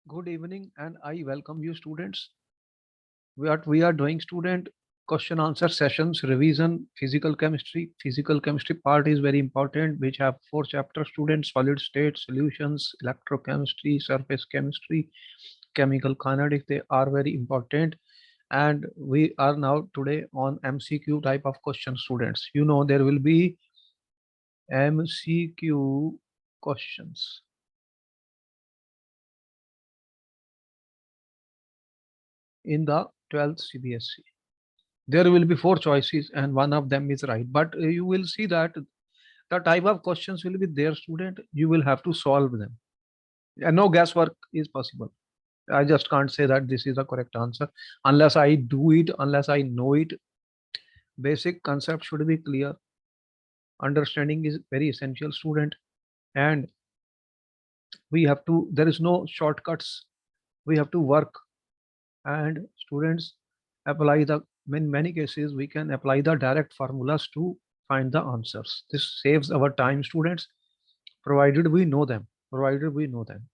Good evening and I welcome you students. We are doing student question answer sessions, revision, physical chemistry. Physical chemistry part is very important, which have four chapters students: solid state, solutions, electrochemistry, surface chemistry, chemical kinetics. They are very important. And we are now today on MCQ type of question students. You know there will be MCQ questions in the 12th CBSE. There will be four choices and one of them is right, but you will see that the type of questions will be there student, you will have to solve them and no guesswork is possible. I just can't say that this is the correct answer unless I do it, unless I know it. Basic concept should be clear, understanding is very essential student, and we have to, there is no shortcuts, we have to work. And students apply the, in many cases we can apply the direct formulas to find the answers. This saves our time students, provided we know them, provided we know them.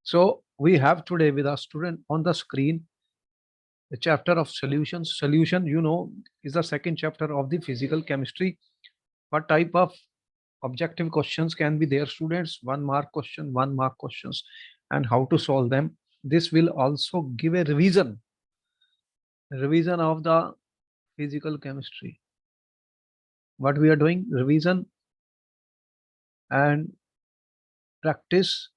So we have today with us student on the screen the chapter of solutions. Solution, you know, is the second chapter of the physical chemistry. What type of objective questions can be there students? 1 mark question, 1 mark questions, and how to solve them. This will also give a revision of the physical chemistry. What we are doing, revision and practice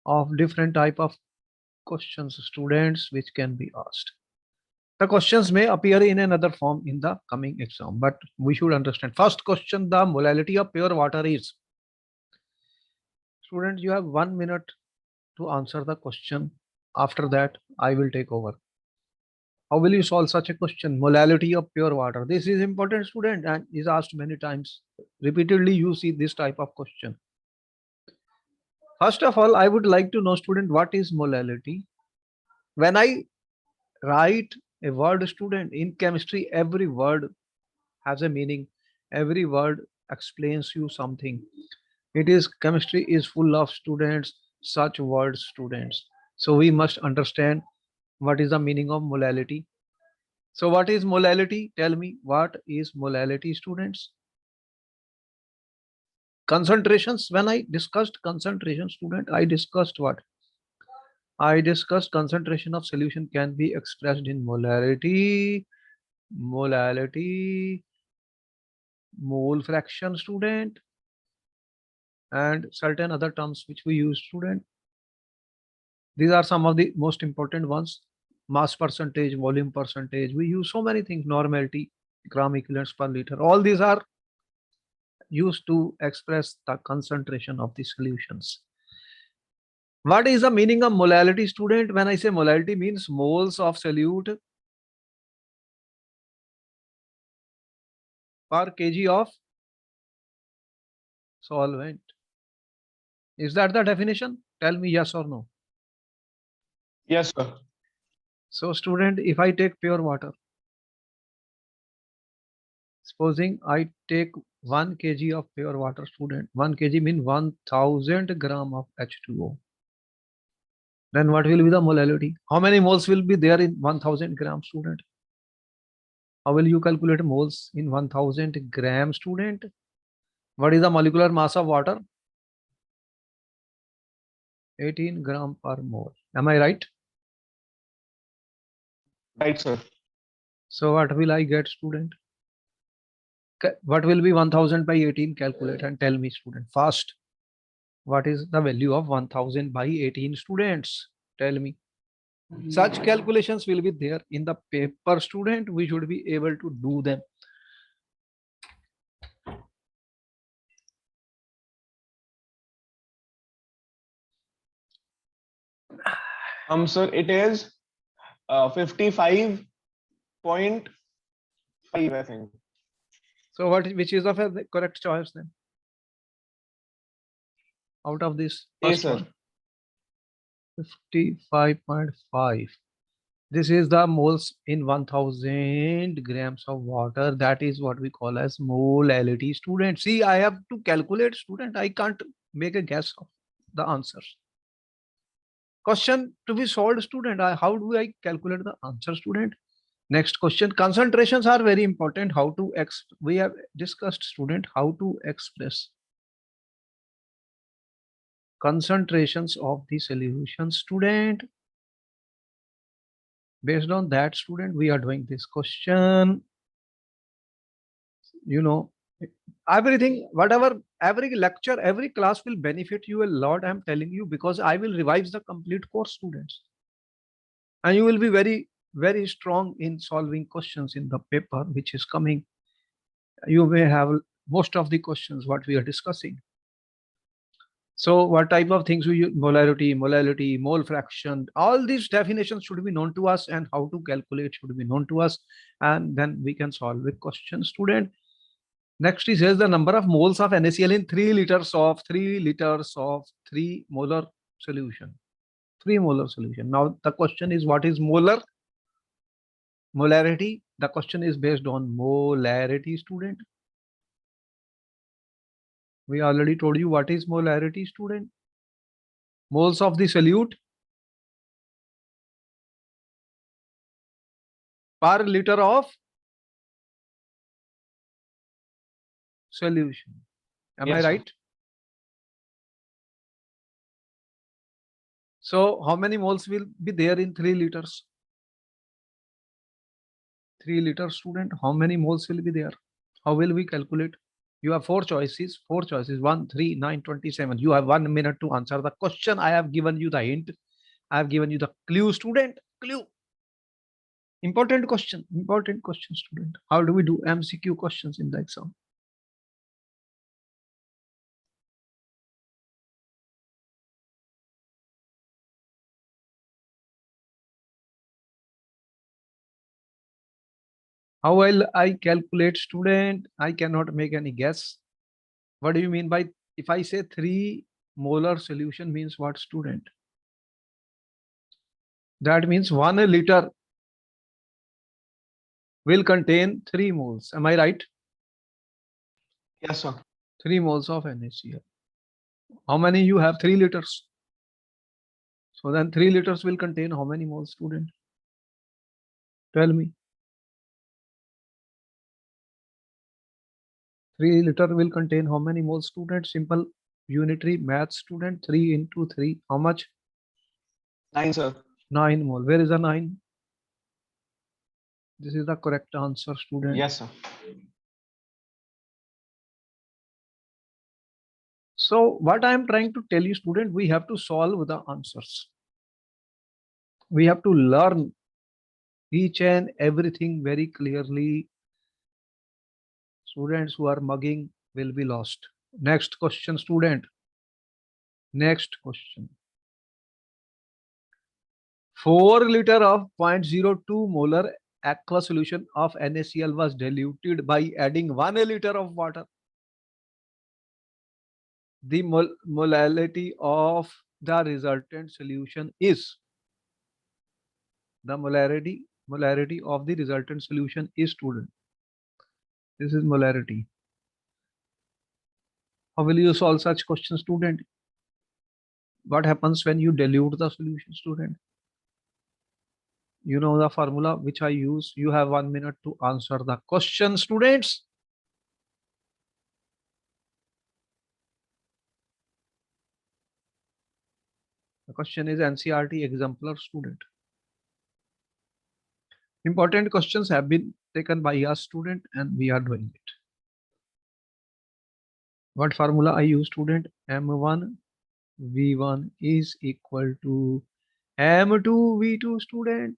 of different type of questions students which can be asked. The questions may appear in another form in the coming exam, but we should understand. First question, the molality of pure water is. Students, you have 1 minute to answer the question. After that, I will take over. How will you solve such a question? Molality of pure water. This is important student and is asked many times. Repeatedly you see this type of question. First of all, I would like to know student, what is molality? When I write a word student in chemistry, every word has a meaning. Every word explains you something. It is, chemistry is full of students, such words students. So we must understand what is the meaning of molality. So what is molality? Tell me, what is molality students? Concentrations. When I discussed concentration student, I discussed what? I discussed concentration of solution can be expressed in molality, mole fraction student, and certain other terms which we use student. These are some of the most important ones. Mass percentage, volume percentage. We use so many things. Normality, gram equivalents per liter. All these are used to express the concentration of the solutions. What is the meaning of molality student? When I say molality means moles of solute per kg of solvent. Is that the definition? Tell me yes or no. Yes, sir. So student, if I take pure water, supposing I take 1 kg of pure water student, 1 kg means 1000 gram of H2O. Then what will be the molality? How many moles will be there in 1000 gram student? How will you calculate moles in 1000 gram student? What is the molecular mass of water? 18 gram per mole. Am I right? Right, sir. So what will I get student? What will be 1000 by 18? Calculate and tell me student fast. What is the value of 1000 by 18 students? Tell me. Such calculations will be there in the paper student. We should be able to do them. Sir, it is 55.5, I think. So which is the correct choice then? Out of this A, first sir. one, 55.5. This is the moles in 1000 grams of water. That is what we call as molality student. See, I have to calculate student. I can't make a guess of the answers. Question to be solved, student. How do I calculate the answer, student? Next question. Concentrations are very important. How to we have discussed, student, how to express concentrations of the solution, student. Based on that, student, we are doing this question. You know, everything, whatever, every lecture, every class will benefit you a lot. I'm telling you, because I will revise the complete course, students, and you will be very strong in solving questions in the paper which is coming. You may have most of the questions what we are discussing. So what type of things we use? Molality, mole fraction, all these definitions should be known to us, and how to calculate should be known to us, and then we can solve the question, student. Next is, here's the number of moles of NaCl in 3 liters of 3 molar solution. 3 molar solution. Now the question is, what is molar? Molarity. The question is based on molarity, student. We already told you what is molarity, student. Moles of the solute per liter of solution. Am I Yes, sir. right? So how many moles will be there in 3 liters? 3 liters, student. How many moles will be there? How will we calculate? You have 4 choices. 1, 3, 9, 27. You have 1 minute to answer the question. I have given you the hint. I have given you the clue, student. Clue. Important question, student. How do we do MCQ questions in the exam? How will I calculate, student? I cannot make any guess. What do you mean by, if I say 3 molar solution means what, student? That means 1 liter will contain 3 moles. Am I right? Yes, sir. 3 moles of NaCl. How many you have? 3 liters. So then 3 liters will contain how many moles, student? Tell me. 3 liter will contain how many moles, student? Simple unitary math, student. 3 into 3. How much? 9, sir. 9 mole. Where is the 9? This is the correct answer, student. Yes, sir. So what I am trying to tell you, student, we have to solve the answers. We have to learn each and everything very clearly. Students who are mugging will be lost. Next question, student. Next question. 4 liter of 0.02 molar aqua solution of NaCl was diluted by adding 1 liter of water. The molality of the resultant solution is, the molarity of the resultant solution is, student. This is molarity. How will you solve such questions, student? What happens when you dilute the solution, student? You know the formula which I use. You have 1 minute to answer the question, students. The question is NCERT exemplar, student. Important questions have been taken by us, student, and we are doing it. What formula I use, student? M1 V1 is equal to M2 V2, student.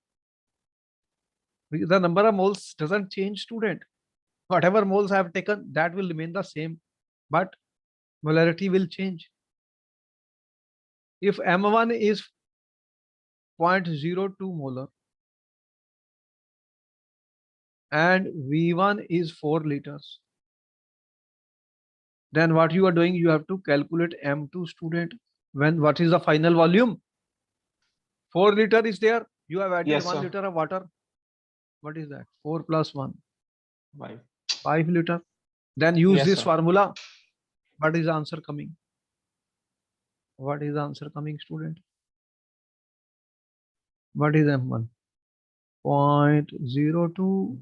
The number of moles doesn't change, student. Whatever moles I have taken, that will remain the same, but molarity will change. If M1 is 0.02 molar and V1 is 4 liters, then what you are doing, you have to calculate M2, student. When what is the final volume? 4 liter is there. You have added Yes, 1 sir. liter of water. What is that? 4 plus 1. 5. 5 liter. Then use Yes, this sir. formula. What is the answer coming? What is the answer coming, student? What is M1? 0.02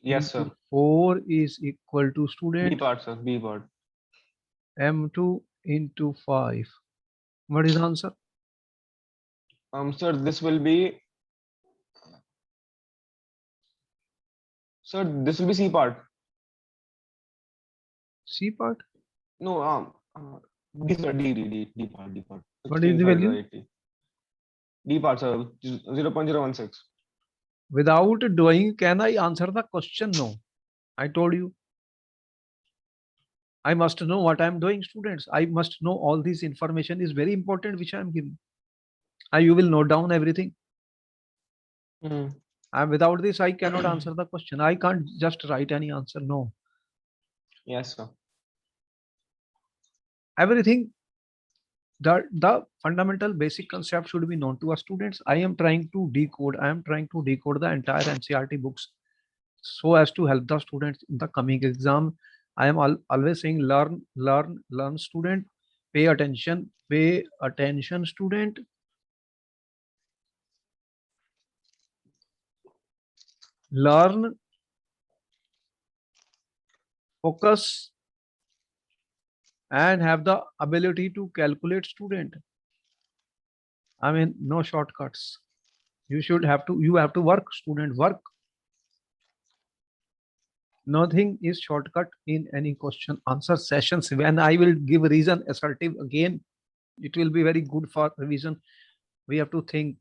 Yes, into sir. 4 is equal to B student part, sir. B part. M2 into 5. What is the answer? Sir, this will be. Sir, this will be C part. C part. No, D, sir. D part. D part. What is 16 the 5 value? 80. D part, sir. 0.016. Without doing, can I answer the question? No. I told you. I must know what I am doing, students. I must know all this information is very important, which I am giving. You will note down everything. Hmm. And without this, I cannot answer the question. I can't just write any answer. No. Yes, sir. Everything, the fundamental basic concept should be known to our students. I am trying to decode the entire NCERT books so as to help the students in the coming exam. I am always saying learn student, pay attention student. Learn, focus, and have the ability to calculate student. I mean, no shortcuts. You have to work, student, work. Nothing is shortcut in any question answer sessions. When I will give reason assertive again, it will be very good for revision. We have to think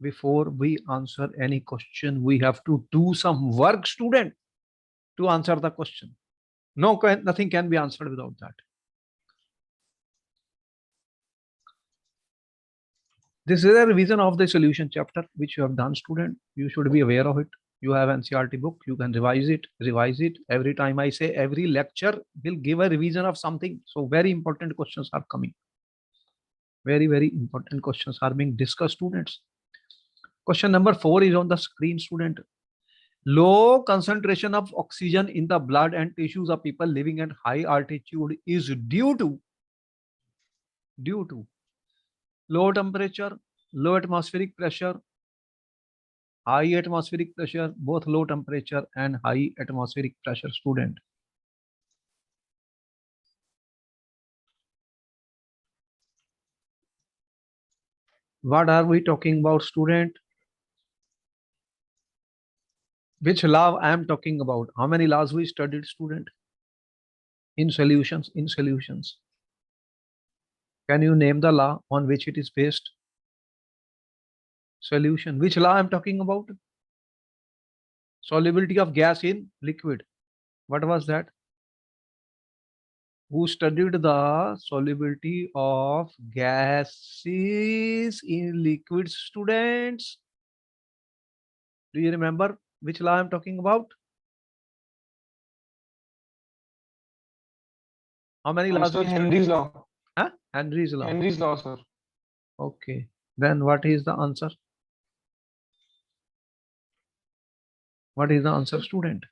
before we answer any question. We have to do some work, student, to answer the question. Nothing can be answered without that. This is a revision of the solution chapter which you have done, student. You should be aware of it. You have NCERT book. You can revise it. Every time I say every lecture will give a revision of something. So very important questions are coming. Very, very important questions are being discussed, students. Question number 4 is on the screen, student. Low concentration of oxygen in the blood and tissues of people living at high altitude is due to low temperature, low atmospheric pressure, high atmospheric pressure, both low temperature and high atmospheric pressure, student. What are we talking about, student? Which law I am talking about? How many laws we studied, student? In solutions. Can you name the law on which it is based? Solution. Which law I'm talking about? Solubility of gas in liquid. What was that? Who studied the solubility of gases in liquids, students? Do you remember which law I'm talking about? How many laws Sir, we studied? Henry's law. Huh? Henry's law. Henry's law, sir. Okay. Then what is the answer? What is the answer, student?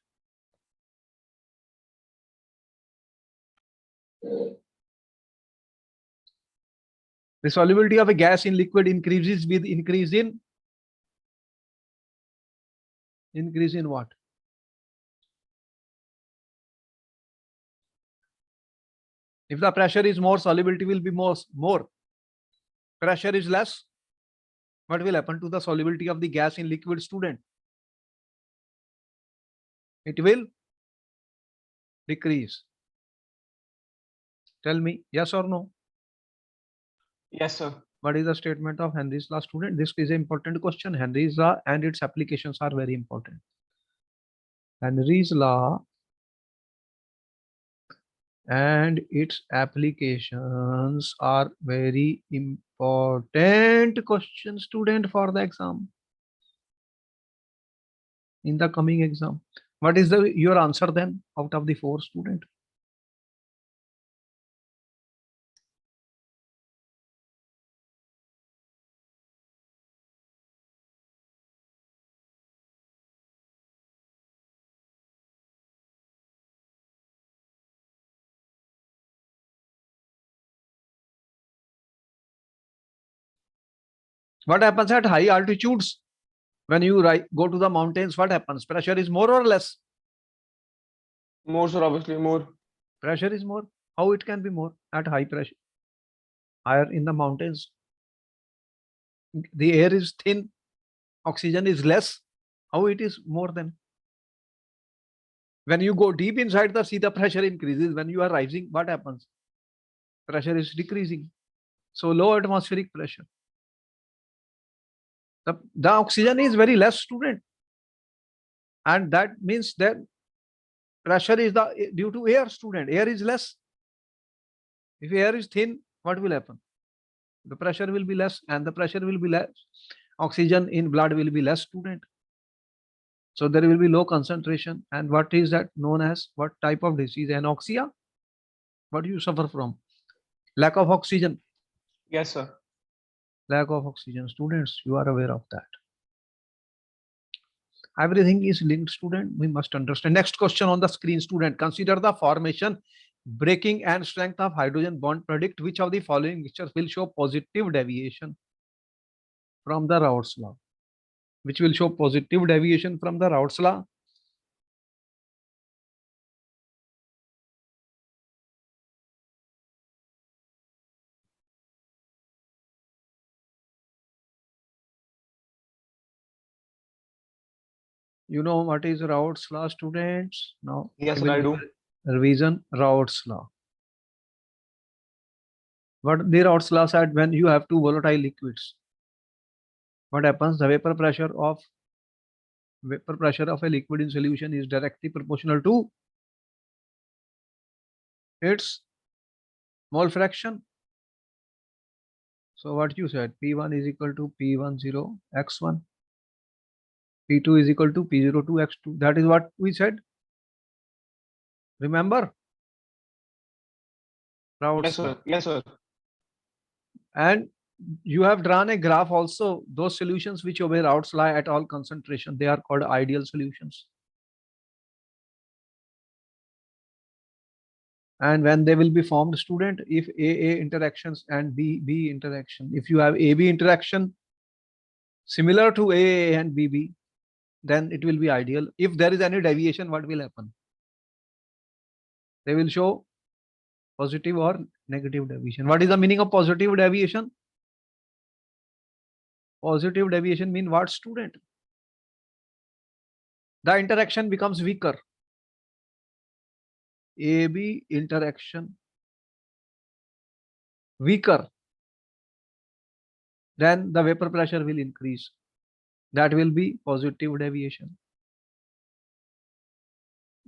The solubility of a gas in liquid increases with increase in what? If the pressure is more, solubility will be more. Pressure is less. What will happen to the solubility of the gas in liquid, student? It will decrease. Tell me, yes or no? Yes, sir. What is the statement of Henry's law, student? This is an important question. Henry's law and its applications are very important. Henry's law and its applications are very important question, student, for the exam. In the coming exam. What is your answer then out of the 4, student? What happens at high altitudes? When you go to the mountains, what happens? Pressure is more or less? More, sir, obviously more. Pressure is more. How it can be more at high pressure? Higher in the mountains, the air is thin, oxygen is less. How it is more than? When you go deep inside the sea, the pressure increases. When you are rising, what happens? Pressure is decreasing. So low atmospheric pressure. The oxygen is very less, student. And that means that pressure is due to air, student. Air is less. If air is thin, what will happen? The pressure will be less, and the pressure will be less. Oxygen in blood will be less, student. So there will be low concentration. And what is that known as? What type of disease? Anoxia? What do you suffer from? Lack of oxygen. Yes, sir. Lack of oxygen. Students, you are aware of that. Everything is linked, student. We must understand. Next question on the screen, student. Consider the formation, breaking and strength of hydrogen bond. Predict which of the following mixtures will show positive deviation from the Raoult's law. Which will show positive deviation from the Raoult's law? You know what is Raoult's law, students? Now, Yes, I sir, will I give do. a revision. Raoult's law. What the Raoult's law said, when you have two volatile liquids, what happens? The vapor pressure of a liquid in solution is directly proportional to its mole fraction. So what you said, P1 is equal to P10 x1, P2 is equal to P02 x2. That is what we said. Remember? Raoult's Yes, law. sir. Yes, sir. And you have drawn a graph also. Those solutions which obey Raoult's law at all concentration, they are called ideal solutions. And when they will be formed, student, if A interactions and B interaction, if you have AB interaction similar to A and BB, then it will be ideal. If there is any deviation, what will happen? They will show positive or negative deviation. What is the meaning of positive deviation? Positive deviation mean what, student? The interaction becomes weaker. AB interaction weaker, then the vapor pressure will increase. That will be positive deviation.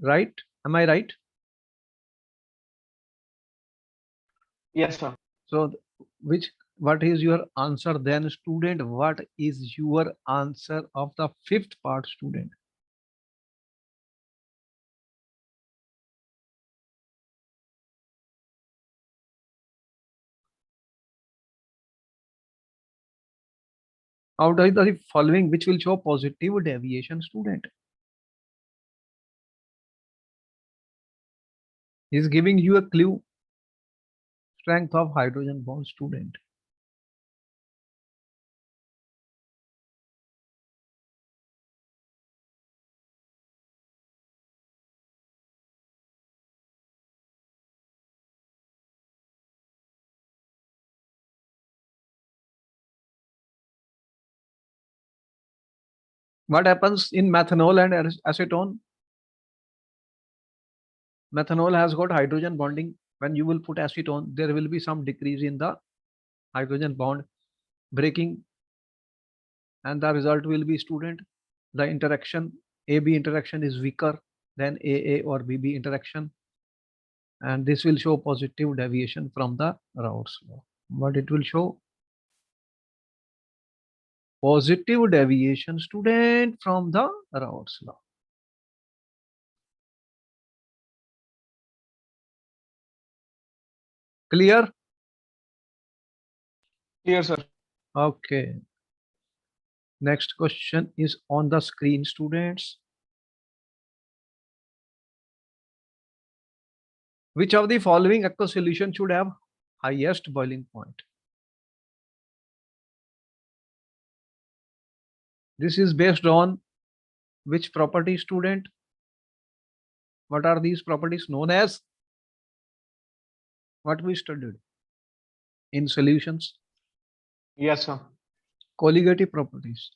Right? Am I right? Yes, sir. So what is your answer then, student? What is your answer of the fifth part, student? Out of the following which will show positive deviation, student? He is giving you a clue. Strength of hydrogen bond, student. What happens in methanol and acetone? Methanol has got hydrogen bonding. When you will put acetone, there will be some decrease in the hydrogen bond breaking, and the result will be, student, the interaction AB interaction is weaker than AA or BB interaction, and this will show positive deviation from the Raoult's law. But it will show positive deviation, student, from the Raoult's law. Clear? Clear, sir. Okay. Next question is on the screen, students. Which of the following aqueous solution should have highest boiling point? This is based on which property, student? What are these properties known as? What we studied in solutions? Yes, sir. Colligative properties.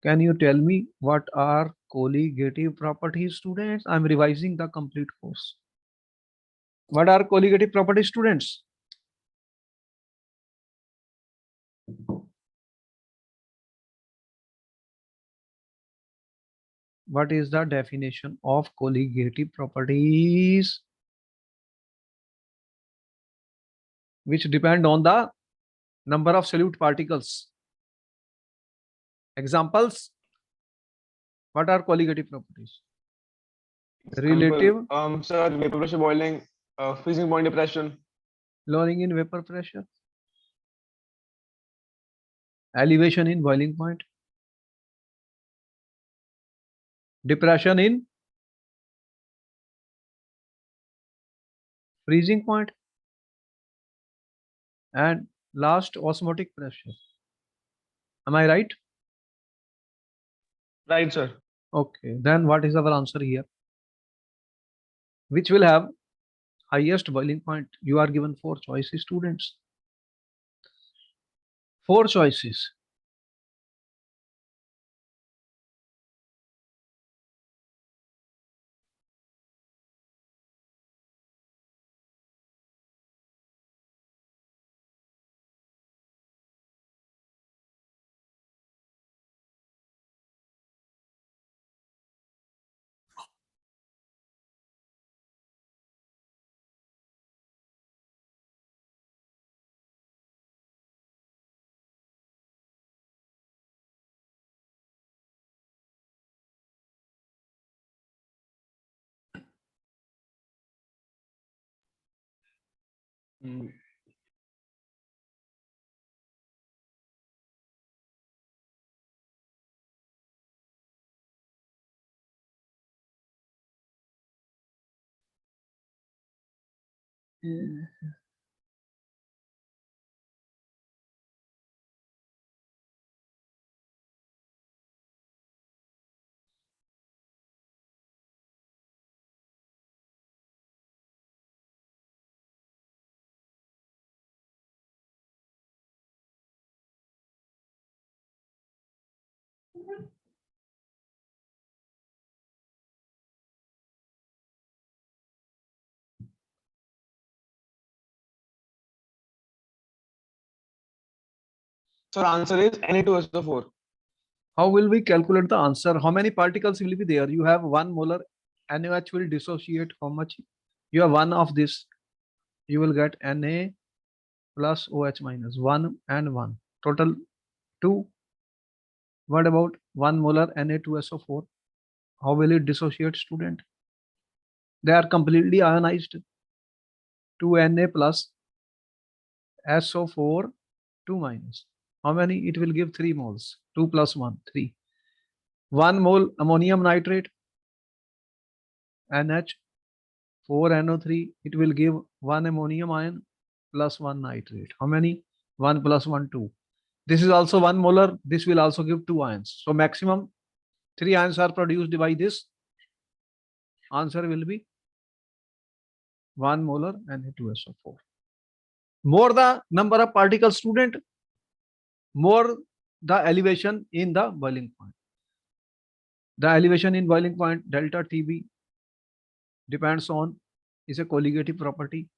Can you tell me what are colligative properties, students? I'm revising the complete course. What are colligative properties, students? What is the definition of colligative properties? Which depend on the number of solute particles. Examples. What are colligative properties? Relative. Sir, vapor pressure boiling, freezing point depression. Lowering in vapor pressure. Elevation in boiling point. Depression in freezing point. And last, osmotic pressure. Am I right? Right, sir. Okay, then what is our answer here? Which will have highest boiling point? You are given 4 choices, students. 4 choices. Mm. So answer is Na2SO4. How will we calculate the answer? How many particles will be there? You have 1 molar NaOH will dissociate how much? You have 1 of this. You will get Na plus OH minus 1 and 1. Total 2. What about 1 molar Na2SO4? How will it dissociate, student? They are completely ionized. 2 Na plus SO4 2 minus. How many? It will give 3 moles. 2 plus 1 3. 1 mole ammonium nitrate NH4NO3, it will give 1 ammonium ion plus 1 nitrate. How many? 1 plus 1 2. This is also 1 molar. This will also give 2 ions. So maximum 3 ions are produced by this. Answer will be 1 molar Na2SO4. More the number of particles, student, more the elevation in the boiling point. The elevation in boiling point delta TB depends on, is a colligative property.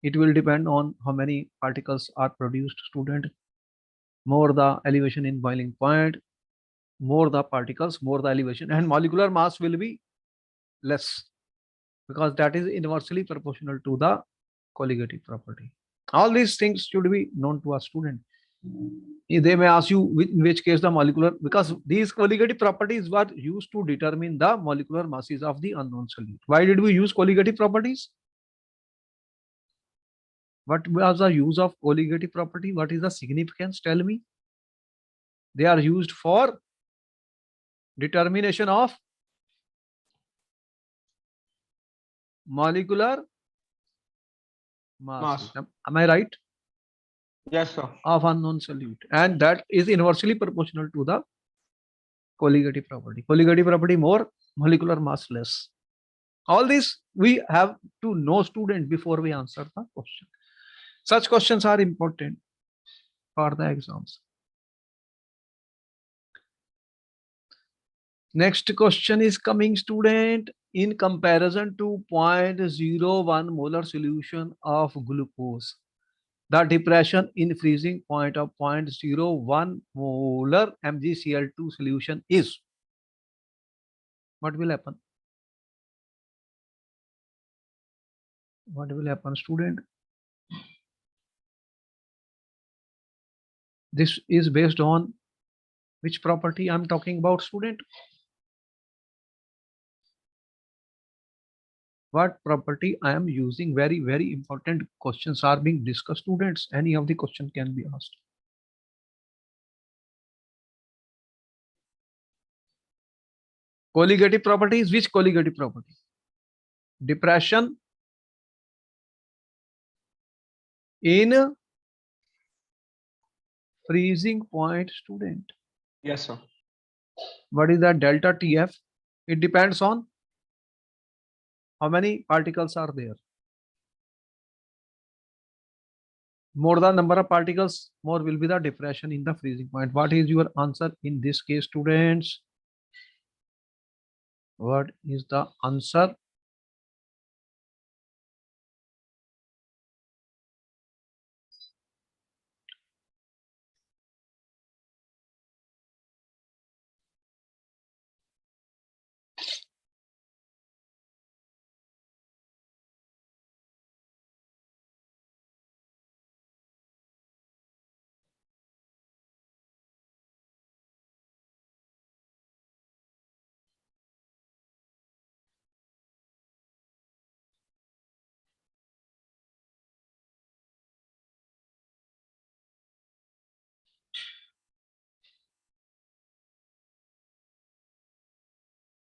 It will depend on how many particles are produced, student. More the elevation in boiling point, more the particles, more the elevation, and molecular mass will be less because that is inversely proportional to the colligative property. All these things should be known to a student. They may ask you in which case the molecular, because these colligative properties were used to determine the molecular masses of the unknown solute. Why did we use colligative properties? What was the use of colligative property? What is the significance? Tell me. They are used for determination of molecular masses. Mass. Am I right? Yes, sir. of unknown solute, and that is inversely proportional to the colligative property. Colligative property more, molecular mass less. All this we have to know, student, before we answer the question. Such questions are important for the exams. Next question is coming, student. In comparison to 0.01 molar solution of glucose, the depression in freezing point of 0.01 molar MgCl2 solution is, what will happen? What will happen, student? This is based on which property I'm talking about, student? What property I am using? Very, very important questions are being discussed, students. Any of the question can be asked. Colligative property is which colligative property? Depression in freezing point, student. Yes, sir. What is that delta TF? It depends on how many particles are there. More the number of particles, more will be the depression in the freezing point. What is your answer in this case, students? What is the answer?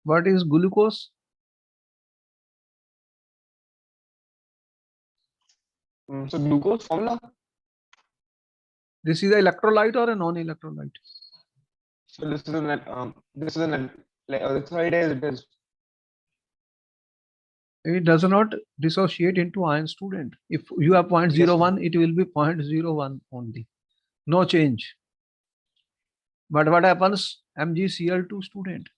What is glucose? So glucose formula. This is an electrolyte or a non-electrolyte? So that's how it is. It is. It does not dissociate into ion, student. If you have 0.01, it will be 0.01 only. No change. But what happens? MgCl2, student.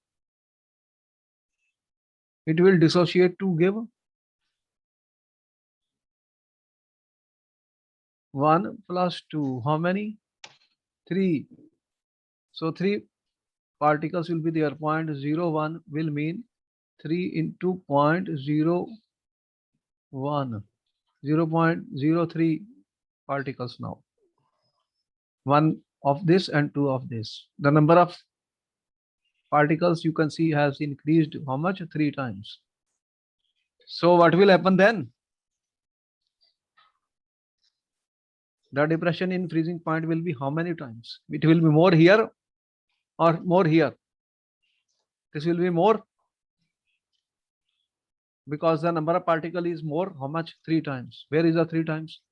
It will dissociate to give 1 plus 2. How many? 3. So 3 particles will be there. 0.01 will mean 3 into 0.01. 0.03 particles now. 1 of this and 2 of this. The number of particles you can see has increased how much? 3 times. So what will happen then? The depression in freezing point will be how many times? It will be more here or more here. This will be more because the number of particle is more. How much? 3 times. Where is the 3 times?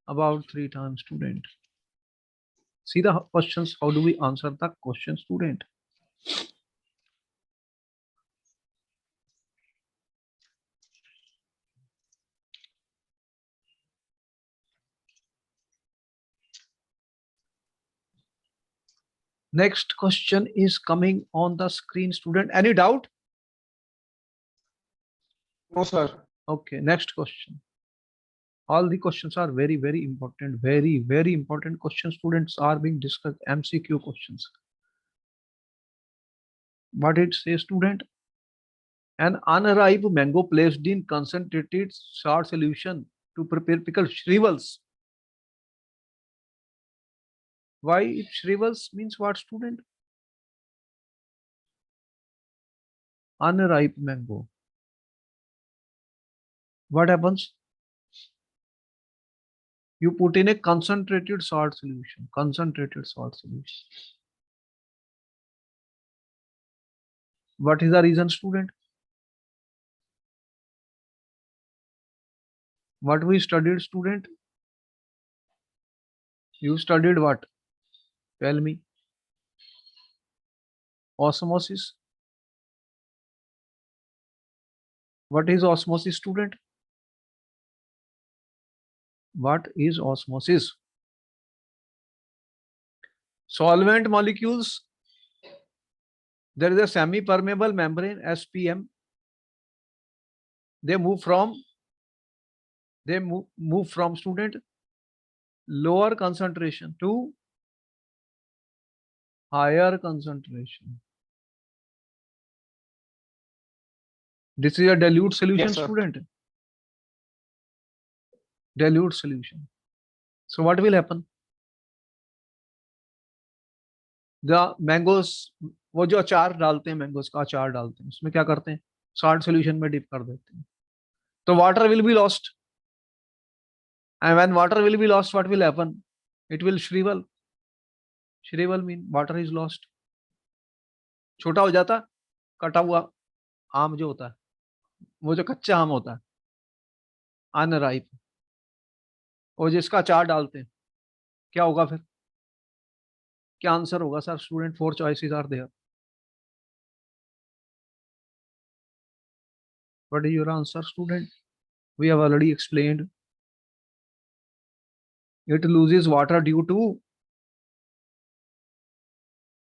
About 3 times, student. See the questions. How do we answer the question, student? Next question is coming on the screen, student. Any doubt? No, sir. Okay, next question. All the questions are very, very important. Very, very important questions, students, are being discussed. MCQ questions. What it says, student? An unripe mango placed in concentrated salt solution to prepare pickle shrivels. Why it shrivels means what, student? Unripe mango. What happens? You put in a concentrated salt solution. Concentrated salt solution. What is the reason, student? What we studied, student? You studied what? Tell me. Osmosis. What is osmosis, student? What is osmosis? Solvent molecules. There is a semi-permeable membrane, SPM. They move from student lower concentration to higher concentration. This is a dilute solution, Yes, sir. student. Dilute solution. So what will happen? The mangoes, वो जो अचार डालते हैं, mangoes का अचार डालते हैं, उसमें क्या करते हैं? सॉल्ट सॉल्यूशन में डिप कर देते हैं. तो water will be lost. And when water will be lost, what will happen? It will shrivel. Shrivel mean water is lost. छोटा हो जाता, कटा हुआ आम जो होता है, वो जो कच्चा आम होता है, अनराइप, और जिसका अचार डालते हैं, क्या होगा फिर? क्या आंसर होगा sir? Student, 4 choices are there. What is your answer, student? We have already explained. It loses water due to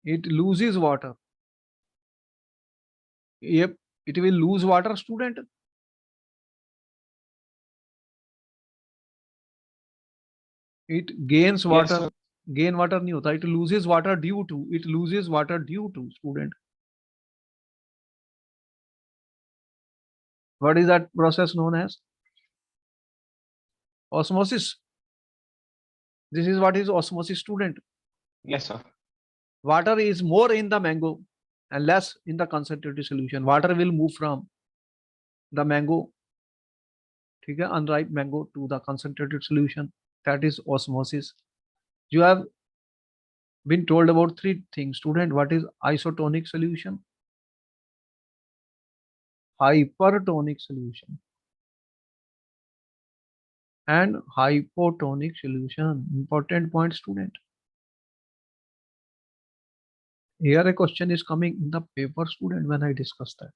it loses water. Yep, it will lose water, student. It gains Yes, water. sir. Gain water नहीं होता. It loses water due to. It loses water due to, student. What is that process known as? Osmosis. This is what is osmosis, student. Yes, sir. Water is more in the mango and less in the concentrated solution. Water will move from the mango, ठीक है, unripe mango, to the concentrated solution. That is osmosis. You have been told about 3 things, student. What is isotonic solution? Hypertonic solution and hypotonic solution. Important point, student. Here a question is coming in the paper, student, when I discuss that.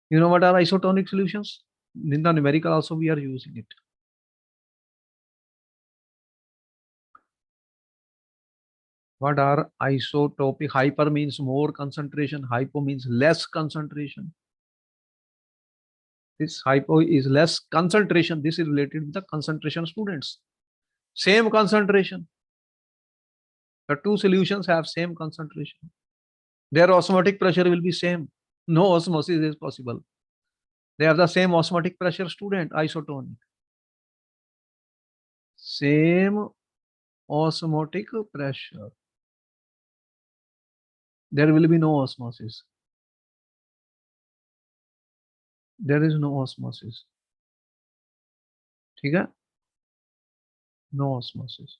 You know what are isotonic solutions? In the numerical also we are using it. What are isotopic? Hyper means more concentration, hypo means less concentration. This hypo is less concentration. This is related with the concentration, students. Same concentration. The 2 solutions have same concentration. Their osmotic pressure will be same. No osmosis is possible. They have the same osmotic pressure, student, isotonic. Same osmotic pressure. There will be no osmosis. There is no osmosis. ठीक है? No osmosis.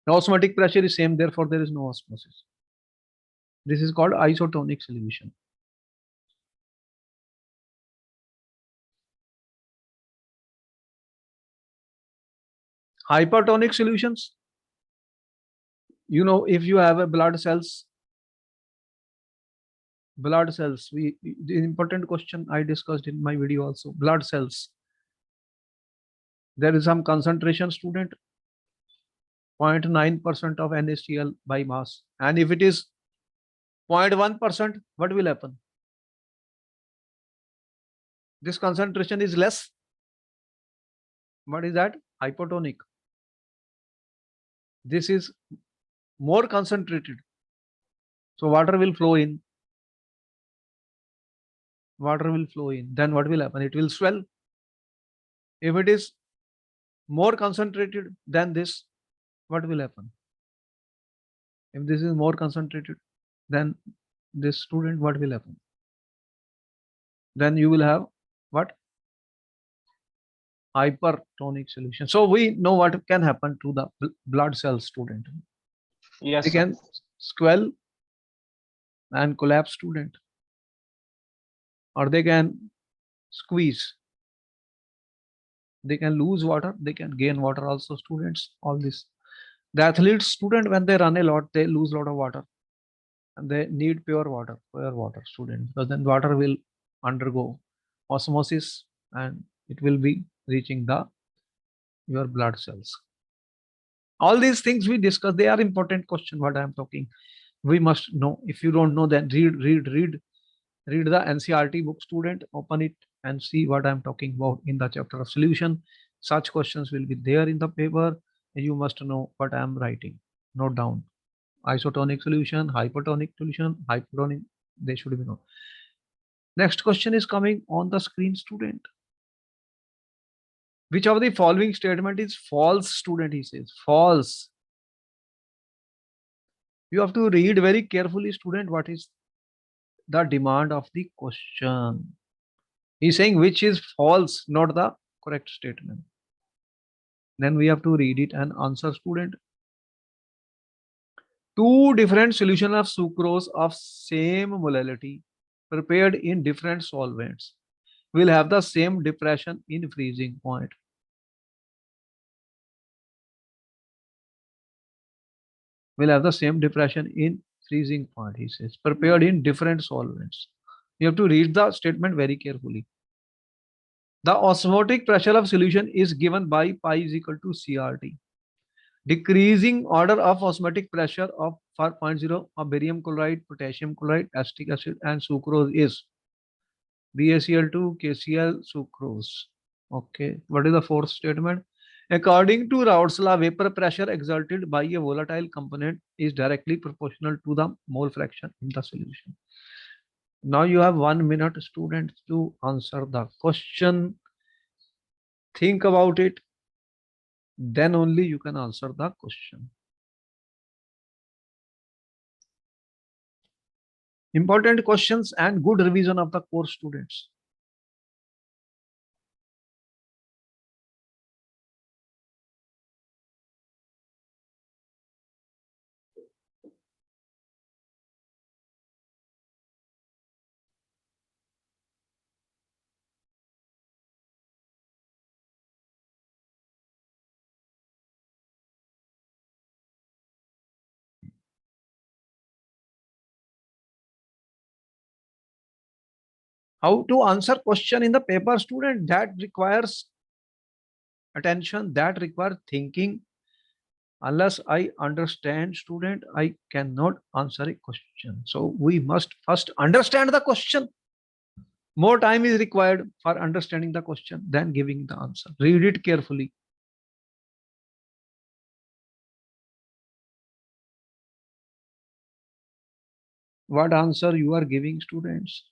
The osmotic pressure is same, therefore there is no osmosis. This is called isotonic solution. Hypertonic solutions. You know, if you have a blood cells, the important question I discussed in my video also, blood cells. There is some concentration, student, 0.9% of NaCl by mass. And if it is 0.1%, what will happen? This concentration is less. What is that? Hypotonic. This is more concentrated. So water will flow in. Water will flow in. Then what will happen? It will swell. If it is more concentrated than this, what will happen? If this is more concentrated than this, student, what will happen? Then you will have what? Hypertonic solution. So we know what can happen to the blood cells, student. Yes, They sir. can swell and collapse, student, or they can squeeze. They can lose water, they can gain water also, students, all this. The athlete student, when they run a lot, they lose a lot of water. And they need pure water, student, because then water will undergo osmosis and it will be reaching the your blood cells. All these things we discuss, they are important question what I am talking. We must know. If you don't know, then read the NCRT book, student, open it and see what I'm talking about in the chapter of solution. Such questions will be there in the paper. You must know what I'm writing. Note down. Isotonic solution, hypertonic solution, hypertonic, they should be known. Next question is coming on the screen, student. Which of the following statement is false, student? He says false. You have to read very carefully, student, what is the demand of the question. He's saying which is false, not the correct statement. Then we have to read it and answer, student. Two different solution of sucrose of same molality prepared in different solvents will have the same depression in freezing point. Will have the same depression in freezing point, he says, prepared in different solvents. You have to read the statement very carefully. The osmotic pressure of solution is given by pi is equal to CRT. Decreasing order of osmotic pressure of for 0.0 of barium chloride, potassium chloride, acetic acid, and sucrose is BaCl2, KCl, sucrose. Okay. What is the fourth statement? According to Raoult's law, vapor pressure exerted by a volatile component is directly proportional to the mole fraction in the solution. Now you have 1 minute, students, to answer the question. Think about it. Then only you can answer the question. Important questions and good revision of the course, students. How to answer question in the paper, student? That requires attention, that requires thinking. Unless I understand, student, I cannot answer a question. So we must first understand the question. More time is required for understanding the question than giving the answer. Read it carefully. What answer you are giving, students?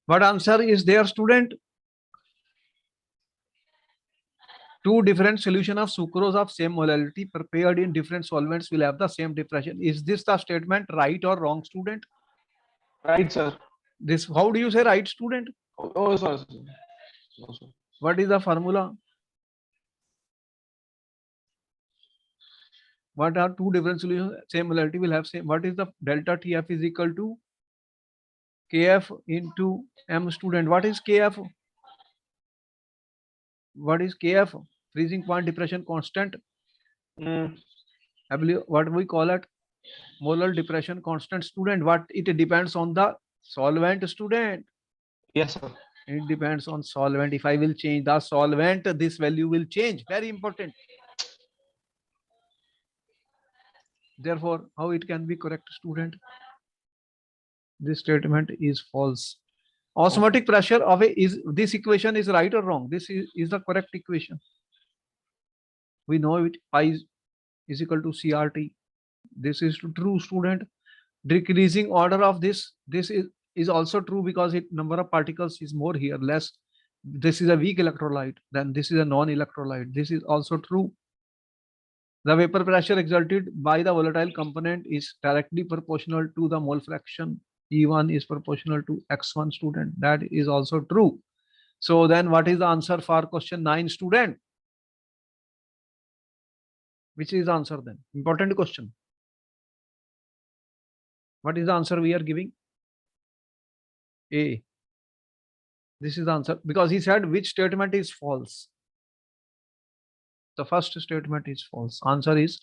What answer is there, student? Two different solution of sucrose of same molality prepared in different solvents will have the same depression. Is this the statement right or wrong, student? Right, sir. This, how do you say right, student? Oh, sorry, sir. No, sir. What is the formula? What are two different solutions? Same molarity will have same. What is the delta TF is equal to KF into M student. What is KF? What is KF? Freezing point depression constant. Mm, What we call it? Molar depression constant student. What it depends on the solvent student. yes, sir. It depends on solvent. If I will change the solvent, this value will change. Very important. Therefore, how it can be correct, student? This statement is false. Osmotic pressure of a is this equation is right or wrong? This is the correct equation. We know it. I is equal to CRT. This is true, student. Decreasing order of this is also true because it number of particles is more here, less. This is a weak electrolyte, then this is a non-electrolyte. This is also true. The vapor pressure exerted by the volatile component is directly proportional to the mole fraction. E1 is proportional to X1, student. That is also true. So then what is the answer for question 9, student? Which is the answer then? Important question. What is the answer we are giving? A. This is the answer because he said which statement is false. The first statement is false. Answer is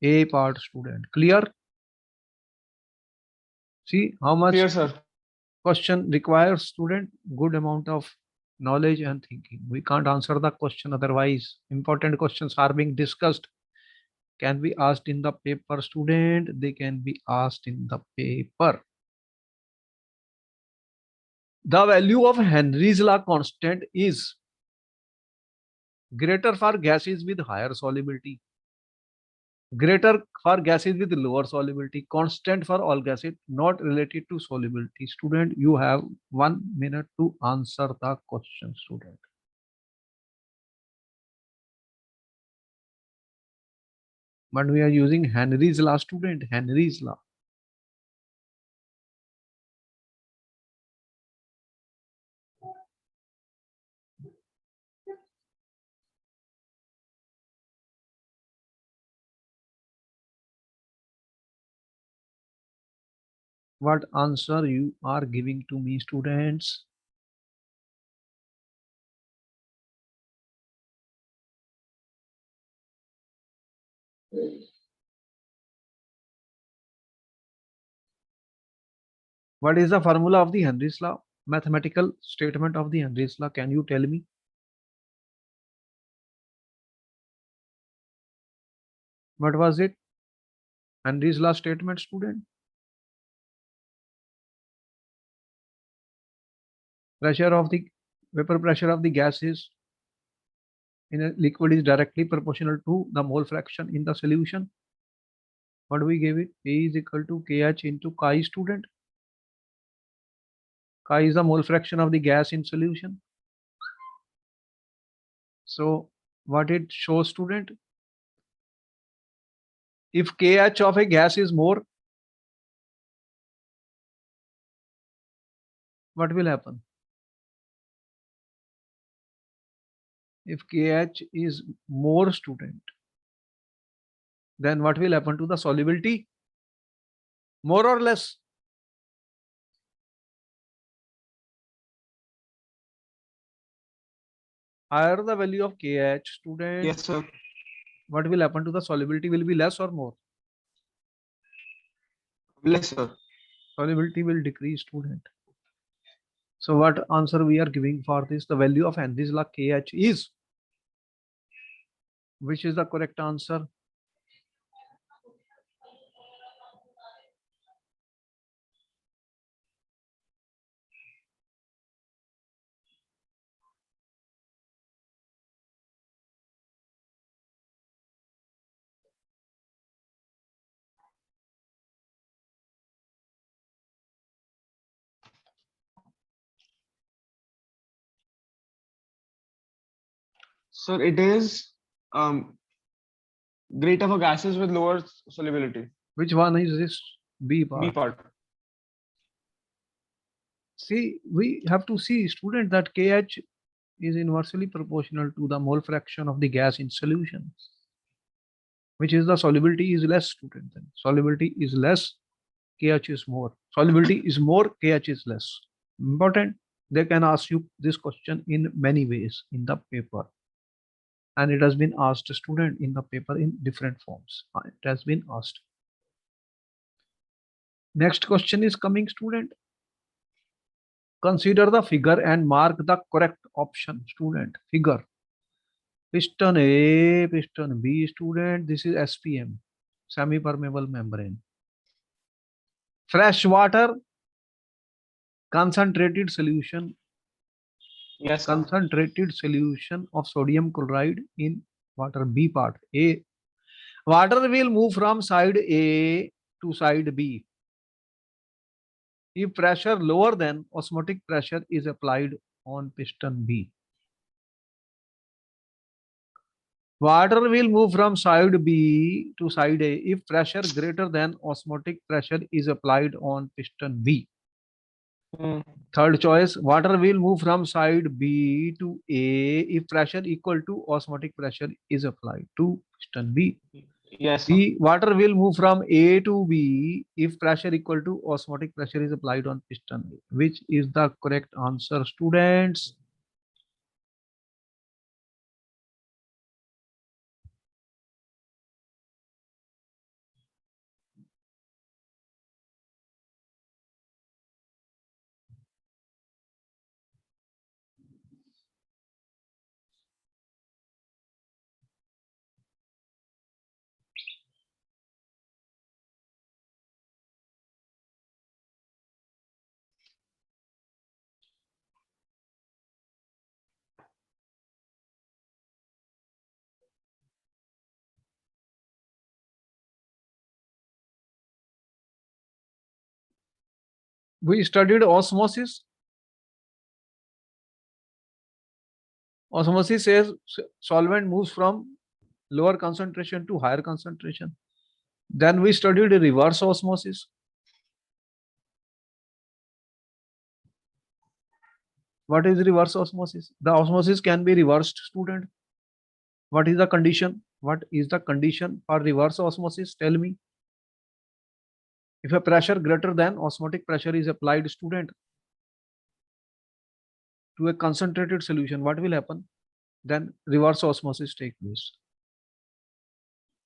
A part, student. Clear? See how much Clear, sir. question requires, student? Good amount of knowledge and thinking. We can't answer the question otherwise. Important questions are being discussed. Can be asked in the paper, student. They can be asked in the paper. The value of Henry's law constant is greater for gases with higher solubility, greater for gases with lower solubility, constant for all gases, not related to solubility. Student, you have 1 minute to answer the question, student. But we are using Henry's law, student. Henry's law. What answer you are giving to me, students? What is the formula of the Henry's law? Mathematical statement of the Henry's law. Can you tell me? What was it? Henry's law statement, student. Pressure of the vapor pressure of the gases in a liquid is directly proportional to the mole fraction in the solution. What we gave it? A is equal to KH into chi, student. Chi is the mole fraction of the gas in solution. So what it shows, student? If KH of a gas is more, what will happen? If KH is more, student, then what will happen to the solubility? More or less? Higher the value of KH, student. Yes, sir. What will happen to the solubility? Will be less or more? Less, sir. Solubility will decrease, student. So what answer we are giving for this? The value of Henry's law KH is, which is the correct answer? Sir, it is greater for gases with lower solubility. Which one is this? B part. B part. See, we have to see, student, that KH is inversely proportional to the mole fraction of the gas in solution. Which is the solubility is less, student? Then solubility is less, KH is more. Solubility is more, KH is less. Important. They can ask you this question in many ways in the paper. And it has been asked, student, in the paper in different forms. It has been asked. Next question is coming, student. Consider the figure and mark the correct option, student. Figure. Piston A, piston B, student. This is SPM, semi-permeable membrane. Fresh water, concentrated solution, Yes, sir. concentrated solution of sodium chloride in water. B part. A. Water will move from side A to side B if pressure lower than osmotic pressure is applied on piston B. Water will move from side B to side A if pressure greater than osmotic pressure is applied on piston B. Third choice, water will move from side B to A if pressure equal to osmotic pressure is applied to piston B. Yes, sir. C, water will move from A to B if pressure equal to osmotic pressure is applied on piston A. Which is the correct answer, students? We studied osmosis. Osmosis says solvent moves from lower concentration to higher concentration. Then we studied reverse osmosis. What is reverse osmosis? The osmosis can be reversed, student. What is the condition? What is the condition for reverse osmosis? Tell me. If a pressure greater than osmotic pressure is applied, student, to a concentrated solution, what will happen? Then reverse osmosis take place.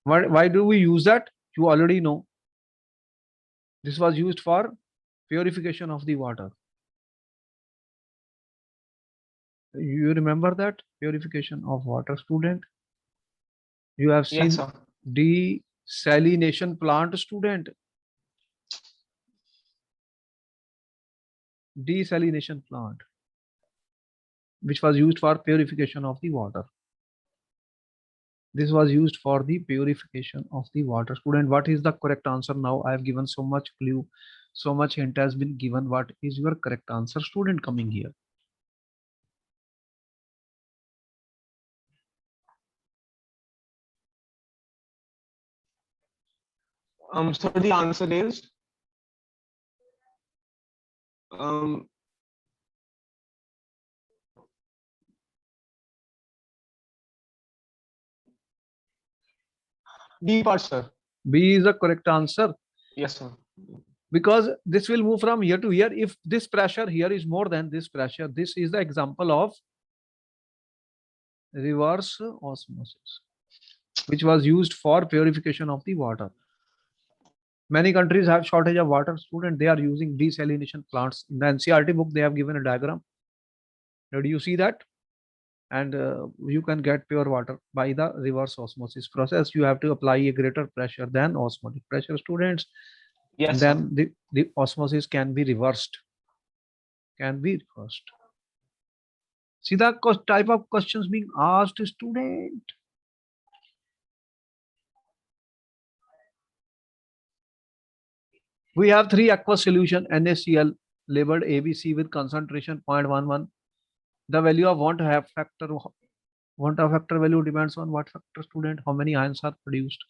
Why do we use that? You already know. This was used for purification of the water. You remember that? Purification of water, student? You have seen Yes, sir. desalination plant, student? Desalination plant, which was used for purification of the water. This was used for the purification of the water. Student, what is the correct answer? Now I have given so much clue, so much hint has been given. What is your correct answer, student, coming here? So the answer is B part, sir. B is the correct answer. Yes, sir. Because this will move from here to here. If this pressure here is more than this pressure, this is the example of reverse osmosis, which was used for purification of the water. Many countries have shortage of water, student. They are using desalination plants. In the NCERT book, they have given a diagram. Did you see that? And you can get pure water by the reverse osmosis process. You have to apply a greater pressure than osmotic pressure, students. Yes, And sir. then the osmosis can be reversed. Can be reversed. See the type of questions being asked, student. We have three aqueous solution NaCl labeled ABC with concentration 0.11. The value of want factor value depends on what factor, student? How many ions are produced?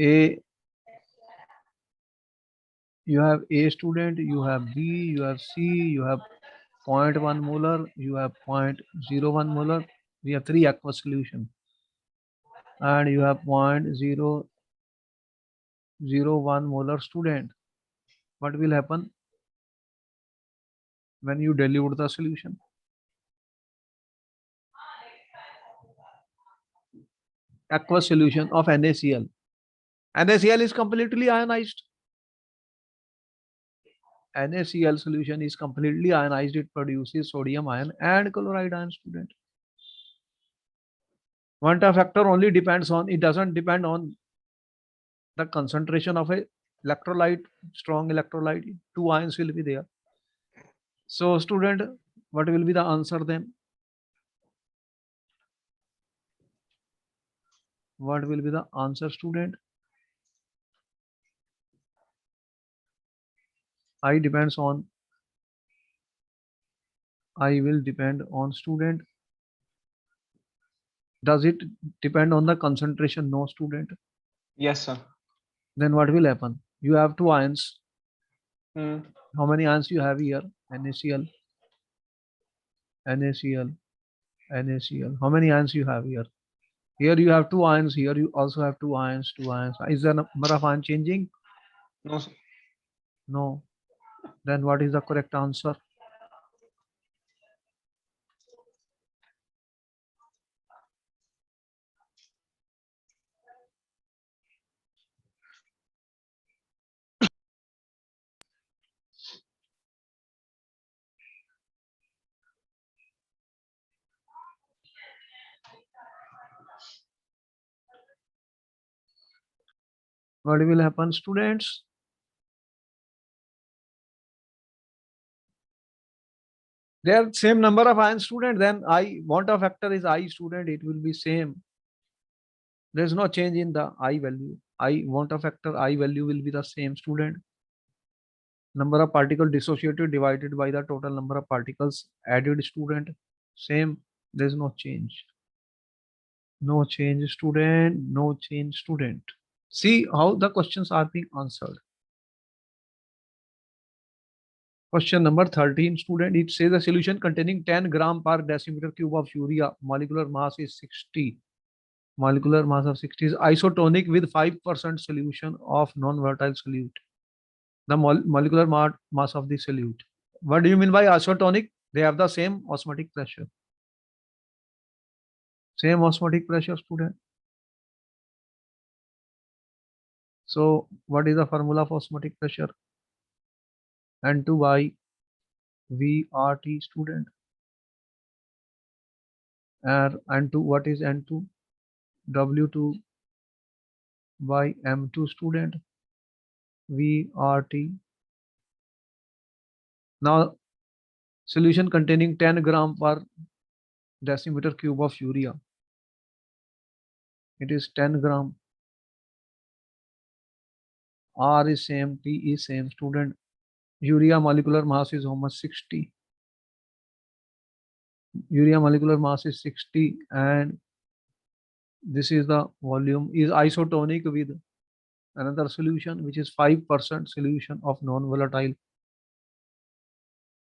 A, you have A, student, you have B, you have C, you have 0.1 molar, you have 0.01 molar. We have three aqueous solution. and you have 0.001 molar student. What will happen when you dilute the solution? Aqueous solution of NaCl. NaCl is completely ionized. NaCl solution is completely ionized. It produces sodium ion and chloride ion, student. Quanta factor only depends on, it doesn't depend on the concentration of a electrolyte, strong electrolyte. Two ions will be there. So student, what will be the answer then? What will be the answer, student? I depends on, I will depend on, student. Does it depend on the concentration? No, student. Yes, sir. Then what will happen? You have two ions. Hmm. How many ions you have here? NaCl, NaCl, NaCl. How many ions you have here? Here you have two ions. Here you also have two ions. Two ions. Is the number of ions changing? No, sir. No. Then what is the correct answer? What will happen, students? There same number of ions, student. Then I want a factor is I, student. It will be same. There is no change in the I value. I want a factor I value will be the same, student. Number of particles dissociated divided by the total number of particles added, student. Same. There is no change. No change, student. No change, student. See how the questions are being answered. Question number 13, student. It says a solution containing 10 gram per decimeter cube of urea. Molecular mass is 60. Molecular mass of 60 is isotonic with 5% solution of non-volatile solute. The molecular mass of the solute. What do you mean by isotonic? They have the same osmotic pressure. Same osmotic pressure, student. So what is the formula of osmotic pressure? N2 by VRT, student. N2, what is N2? W2 by M2, student. VRT. Now solution containing 10 gram per decimeter cube of urea. It is 10 gram. R is same, T is same, student. Urea molecular mass is how much? 60. Urea molecular mass is 60, and this is the volume is isotonic with another solution which is 5% solution of non-volatile.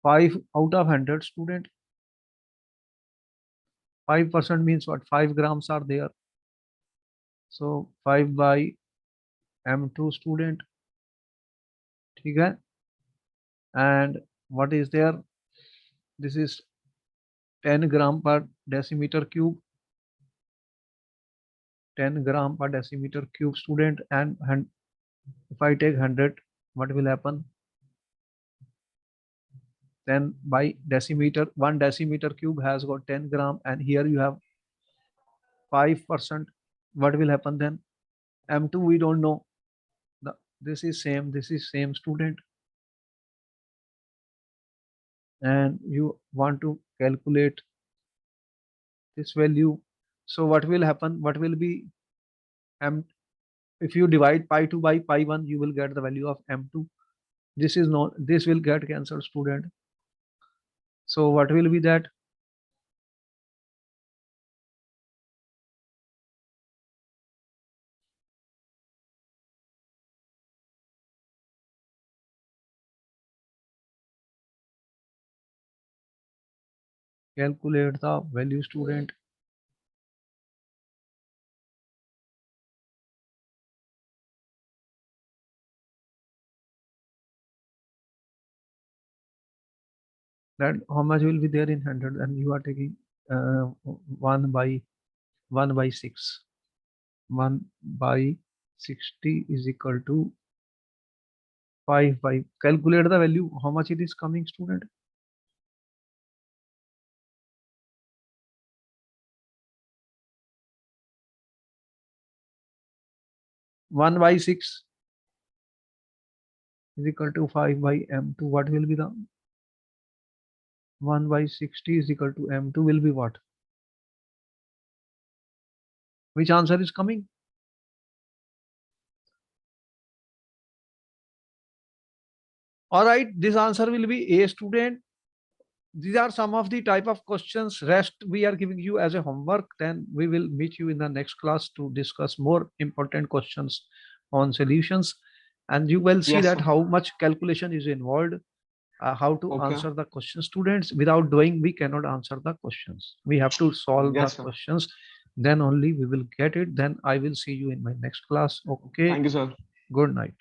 5 out of 100, student. 5% means what? 5 grams are there. So 5 by M2, student. Okay. And what is there? This is 10 gram per decimeter cube. 10 gram per decimeter cube, student. And if I take 100, what will happen? Then by decimeter, 1 decimeter cube has got 10 gram, and here you have 5%. What will happen then? M2 we don't know. This is same, student. And you want to calculate this value. So what will happen? What will be M? If you divide pi2 by pi1, you will get the value of M2. This is not, this will get cancelled, student. So what will be that? Calculate the value, student. That how much will be there in 100, and you are taking 1 by 6. 1 by 60 is equal to 5 by, calculate the value, how much it is coming, student? 1 by 6 is equal to 5 by m2. What will be the 1 by 60 is equal to m2 will be what? Which answer is coming? All right, this answer will be A, student. These are some of the type of questions. Rest we are giving you as a homework. Then we will meet you in the next class to discuss more important questions on solutions. And you will see Yes, that sir. how much calculation is involved, how to Okay. answer the question. Students, without doing, we cannot answer the questions. We have to solve the Yes, sir. questions. Then only we will get it. Then I will see you in my next class. Okay. Thank you, sir. Good night.